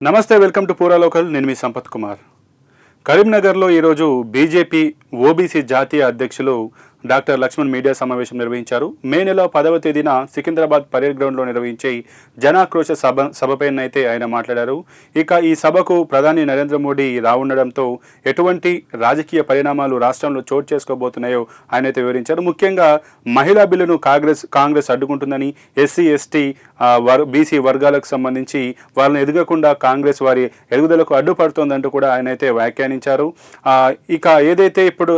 నమస్తే, welcome to పూరా local. నేను మీ సంపత్ కుమార్. కరీంనగర్లో ఈరోజు బీజేపీ ఓబీసీ జాతీయ అధ్యక్షులు డాక్టర్ లక్ష్మణ్ మీడియా సమావేశం నిర్వహించారు. మే నెల 10వ తేదీన సికింద్రాబాద్ పరేడ్ గ్రౌండ్లో నిర్వహించే జనాక్రోశ సభపైనైతే ఆయన మాట్లాడారు. ఇక ఈ సభకు ప్రధాని నరేంద్ర మోడీ రానుండడంతో ఎటువంటి రాజకీయ పరిణామాలు రాష్ట్రంలో చోటు చేసుకోబోతున్నాయో ఆయన అయితే వివరించారు. ముఖ్యంగా మహిళా బిల్లును కాంగ్రెస్ అడ్డుకుంటుందని, ఎస్సీ ఎస్టీ బీసీ వర్గాలకు సంబంధించి వాళ్ళని ఎదగకుండా కాంగ్రెస్ వారి ఎదుగుదలకు అడ్డుపడుతోందంటూ కూడా ఆయన అయితే వ్యాఖ్యానించారు. ఇక ఏదైతే ఇప్పుడు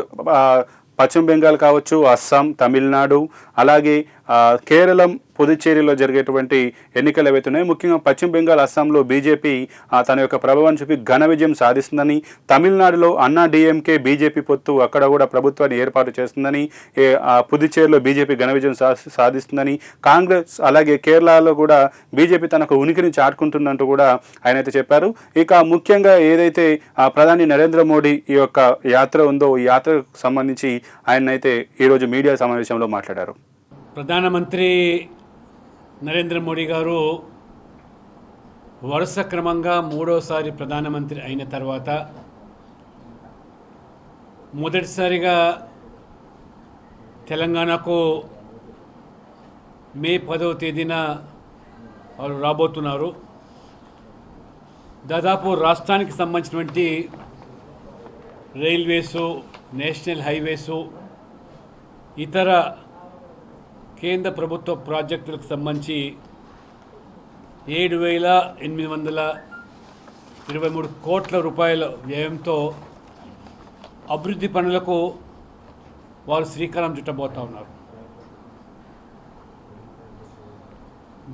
పశ్చిమ బెంగాల్ కావచ్చు, అస్సాం, తమిళనాడు, అలాగే కేరళం, పుదుచ్చేరిలో జరిగేటువంటి ఎన్నికలు ఏవైతున్నాయో ముఖ్యంగా పశ్చిమ బెంగాల్, అస్సాంలో బీజేపీ తన యొక్క ప్రభావం చూపి ఘన విజయం సాధిస్తుందని, తమిళనాడులో అన్నా డిఎంకే బీజేపీ పొత్తు అక్కడ కూడా ప్రభుత్వాన్ని ఏర్పాటు చేస్తుందని, పుదుచ్చేరిలో బీజేపీ ఘన విజయం సాధిస్తుందని, కాంగ్రెస్ అలాగే కేరళలో కూడా బీజేపీ తనకు ఉనికిని చాటుకుంటుందంటూ కూడా ఆయన అయితే చెప్పారు. ఇక ముఖ్యంగా ఏదైతే ప్రధాని నరేంద్ర మోడీ ఈ యొక్క యాత్ర ఉందో ఈ యాత్రకు సంబంధించి ఆయన అయితే ఈరోజు మీడియా సమావేశంలో మాట్లాడారు. ప్రధానమంత్రి నరేంద్ర మోడీ గారు వరుస క్రమంగా మూడోసారి ప్రధానమంత్రి అయిన తర్వాత మొదటిసారిగా తెలంగాణకు మే 10వ తేదీన వారు రాబోతున్నారు. దాదాపు రాష్ట్రానికి సంబంధించినటువంటి రైల్వేసు, నేషనల్ హైవేసు, ఇతర కేంద్ర ప్రభుత్వ ప్రాజెక్టులకు సంబంధించి 7,823 కోట్ల రూపాయల వ్యయంతో అభివృద్ధి పనులకు వారు శ్రీకారం చుట్టబోతా ఉన్నారు.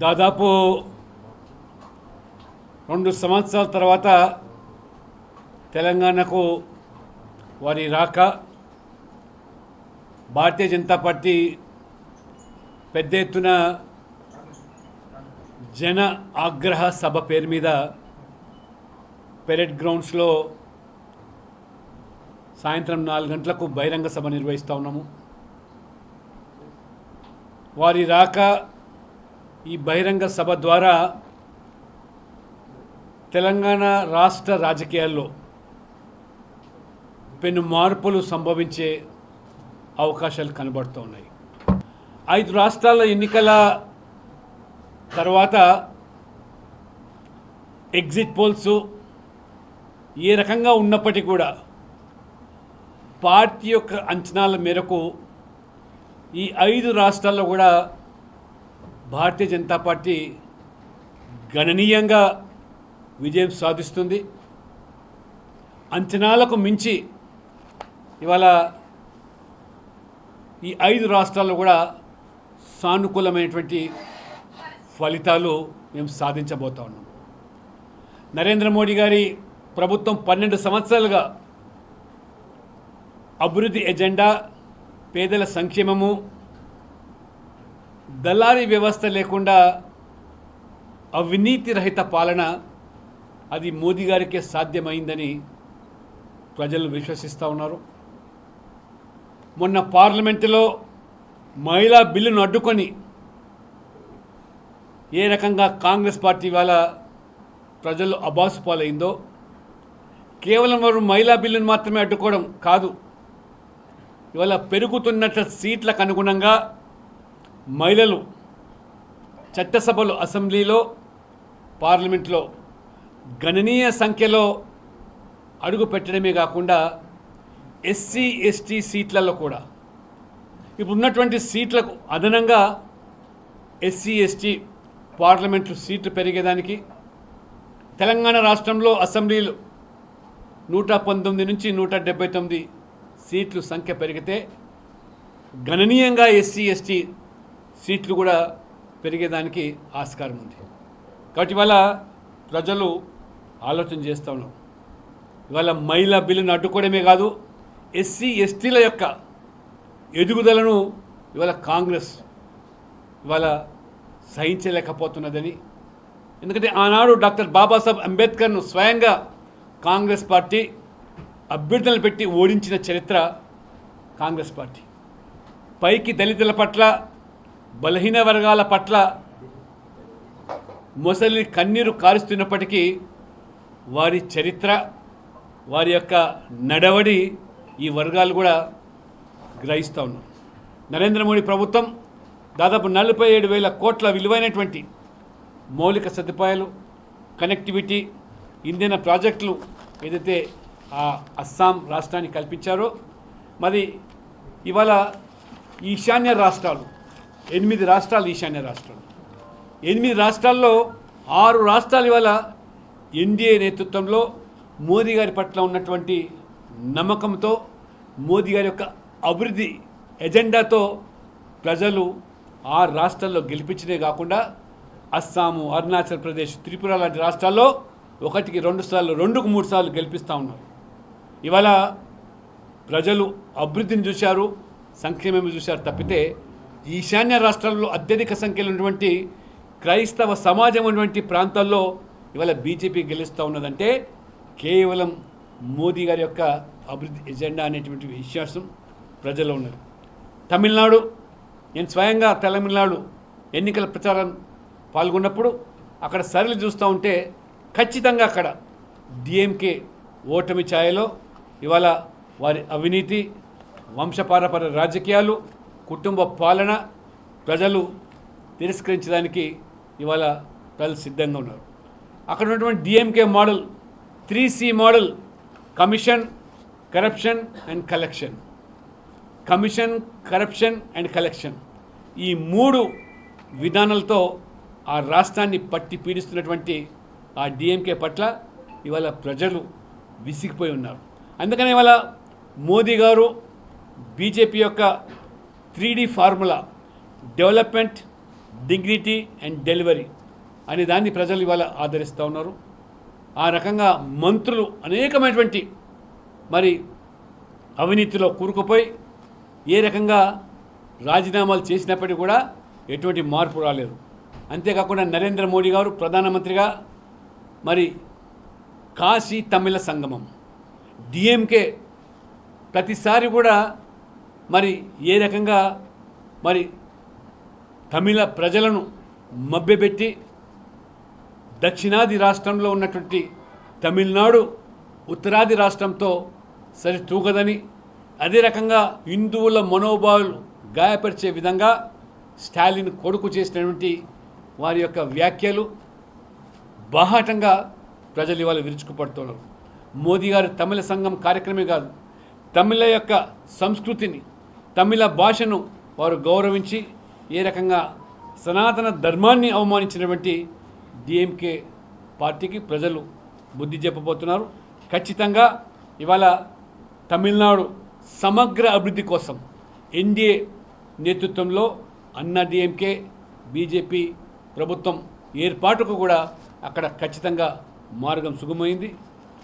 దాదాపు 2 సంవత్సరాల తర్వాత తెలంగాణకు వారి రాక భారతీయ జనతా పార్టీ పెద్ద ఎత్తున జన ఆగ్రహ సభ పేరు మీద పెరేడ్ గ్రౌండ్స్లో సాయంత్రం 4 గంటలకు బహిరంగ సభ నిర్వహిస్తూ ఉన్నాము. వారి రాక ఈ బహిరంగ సభ ద్వారా తెలంగాణ రాష్ట్ర రాజకీయాల్లో పెను మార్పులు సంభవించే అవకాశాలు కనబడుతూ ఉన్నాయి. 5 రాష్ట్రాల ఎన్నికల తర్వాత ఎగ్జిట్ పోల్స్ ఏ రకంగా ఉన్నప్పటికీ కూడా పార్టీ యొక్క అంచనాల మేరకు ఈ 5 రాష్ట్రాల్లో కూడా భారతీయ జనతా పార్టీ గణనీయంగా విజయం సాధిస్తుంది. అంచనాలకు మించి ఇవాళ ఈ 5 రాష్ట్రాల్లో కూడా సానుకూలమైనటువంటి ఫలితాలు మేము సాధించబోతా ఉన్నాం. నరేంద్ర మోడీ గారి ప్రభుత్వం 12 సంవత్సరాలుగా అభివృద్ధి ఎజెండా, పేదల సంక్షేమము, దళారీ వ్యవస్థ లేకుండా అవినీతి రహిత పాలన అది మోదీ గారికే సాధ్యమైందని ప్రజలు విశ్వసిస్తూ ఉన్నారు. మొన్న పార్లమెంటులో మహిళా బిల్లును అడ్డుకొని ఏ రకంగా కాంగ్రెస్ పార్టీ వాళ్ళ ప్రజలు అబాసు పాలైందో, కేవలం వారు మహిళా బిల్లును మాత్రమే అడ్డుకోవడం కాదు, ఇవాళ పెరుగుతున్న సీట్లకు అనుగుణంగా మహిళలు చట్టసభలు, అసెంబ్లీలో, పార్లమెంట్లో గణనీయ సంఖ్యలో అడుగు పెట్టడమే కాకుండా ఎస్సీ ఎస్టీ సీట్లలో కూడా ఇప్పుడు ఉన్నటువంటి సీట్లకు అదనంగా ఎస్సీ ఎస్టీ పార్లమెంటు సీట్లు పెరిగేదానికి తెలంగాణ రాష్ట్రంలో అసెంబ్లీలు 119 నుంచి 179 సీట్లు సంఖ్య పెరిగితే గణనీయంగా ఎస్సీ ఎస్టీ సీట్లు కూడా పెరిగేదానికి ఆస్కారం ఉంది. కాబట్టి ఇవాళ ప్రజలు ఆలోచన చేస్తూ ఉన్నారు. ఇవాళ మహిళా బిల్లును అడ్డుకోవడమే కాదు, ఎస్సీ ఎస్టీల యొక్క ఎదుగుదలను ఇవాళ కాంగ్రెస్ ఇవాళ సహించలేకపోతున్నదని. ఎందుకంటే ఆనాడు డాక్టర్ బాబాసాహెబ్ అంబేద్కర్ను స్వయంగా కాంగ్రెస్ పార్టీ అభ్యర్థులను పెట్టి ఓడించిన చరిత్ర కాంగ్రెస్ పార్టీ. పైకి దళితుల పట్ల, బలహీన వర్గాల పట్ల మొసలి కన్నీరు కారుస్తున్నప్పటికీ వారి చరిత్ర, వారి యొక్క నడవడి ఈ వర్గాలు కూడా గ్రహిస్తూ ఉన్నారు. నరేంద్ర మోడీ ప్రభుత్వం దాదాపు 47,000 కోట్ల విలువైనటువంటి మౌలిక సదుపాయాలు, కనెక్టివిటీ, ఇంధన ప్రాజెక్టులు ఏదైతే ఆ అస్సాం రాష్ట్రానికి కల్పించారో, మరి ఇవాళ ఈశాన్య రాష్ట్రాలు 8 రాష్ట్రాలు, ఈశాన్య రాష్ట్రాలు 8 రాష్ట్రాల్లో 6 రాష్ట్రాలు ఇవాళ ఎన్డీఏ నేతృత్వంలో మోదీ గారి పట్ల ఉన్నటువంటి నమ్మకంతో, మోదీ గారి యొక్క అభివృద్ధి ఎజెండాతో ప్రజలు ఆ రాష్ట్రాల్లో గెలిపించడే కాకుండా అస్సాము, అరుణాచల్ ప్రదేశ్, త్రిపుర లాంటి రాష్ట్రాల్లో 1కి 2 సార్లు, 2కు 3 సార్లు గెలిపిస్తూ ఉన్నారు. ఇవాళ ప్రజలు అభివృద్ధిని చూశారు, సంక్షేమం చూశారు తప్పితే ఈశాన్య రాష్ట్రాల్లో అత్యధిక సంఖ్యలో ఉన్నటువంటి క్రైస్తవ సమాజం ఉన్నటువంటి ప్రాంతాల్లో ఇవాళ బీజేపీ గెలుస్తూ ఉన్నదంటే కేవలం మోదీ గారి యొక్క అభివృద్ధి ఎజెండా అనేటువంటి విశ్వాసం ప్రజల్లో ఉన్నది. తమిళనాడు, నేను స్వయంగా తమిళనాడు ఎన్నికల ప్రచారం పాల్గొన్నప్పుడు అక్కడ సరళి చూస్తూ ఉంటే ఖచ్చితంగా అక్కడ డిఎంకే ఓటమి ఛాయలో ఇవాళ వారి అవినీతి, వంశపారపర రాజకీయాలు, కుటుంబ పాలన ప్రజలు తిరస్కరించడానికి ఇవాళ ప్రజలు సిద్ధంగా ఉన్నారు. అక్కడ ఉన్నటువంటి DMK model 3C model, commission, corruption and collection. Commission, corruption and collection, ఈ 3 విధానాలతో ఆ రాష్ట్రాన్ని పట్టి పీడిస్తున్నటువంటి ఆ డిఎంకే పట్ల ఇవాళ ప్రజలు విసిగిపోయి ఉన్నారు. అందుకని ఇవాళ మోదీ గారు బీజేపీ యొక్క 3D formula, development, dignity and delivery అనే దాన్ని ప్రజలు ఇవాళ ఆదరిస్తూ ఉన్నారు. ఆ రకంగా మంత్రులు అనేకమైనటువంటి మరి అవినీతిలో కూరుకుపోయి ఏ రకంగా రాజీనామాలు చేసినప్పటికీ కూడా ఎటువంటి మార్పు రాలేదు. అంతేకాకుండా నరేంద్ర మోడీ గారు ప్రధానమంత్రిగా మరి కాశీ తమిళ సంగమం, డిఎంకే ప్రతిసారి కూడా మరి ఏ రకంగా మరి తమిళ ప్రజలను మభ్యపెట్టి దక్షిణాది రాష్ట్రంలో ఉన్నటువంటి తమిళనాడు ఉత్తరాది రాష్ట్రంతో సరితూగదని, అదే రకంగా హిందువుల మనోభావాలు గాయపరిచే విధంగా స్టాలిన్ కొడుకు చేసినటువంటి వారి యొక్క వ్యాఖ్యలు బాహాటంగా ప్రజలు ఇవాళ విరుచుకుపడుతున్నారు. మోదీ గారు తమిళ సంఘం కార్యక్రమే కాదు, తమిళ యొక్క సంస్కృతిని, తమిళ భాషను వారు గౌరవించి ఏ రకంగా సనాతన ధర్మాన్ని అవమానించినటువంటి డిఎంకే పార్టీకి ప్రజలు బుద్ధి చెప్పబోతున్నారు. ఖచ్చితంగా ఇవాళ తమిళనాడు సమగ్ర అభివృద్ధి కోసం ఎన్డీఏ నేతృత్వంలో అన్నా డిఎంకే బీజేపీ ప్రభుత్వం ఏర్పాటుకు కూడా అక్కడ ఖచ్చితంగా మార్గం సుగమైంది.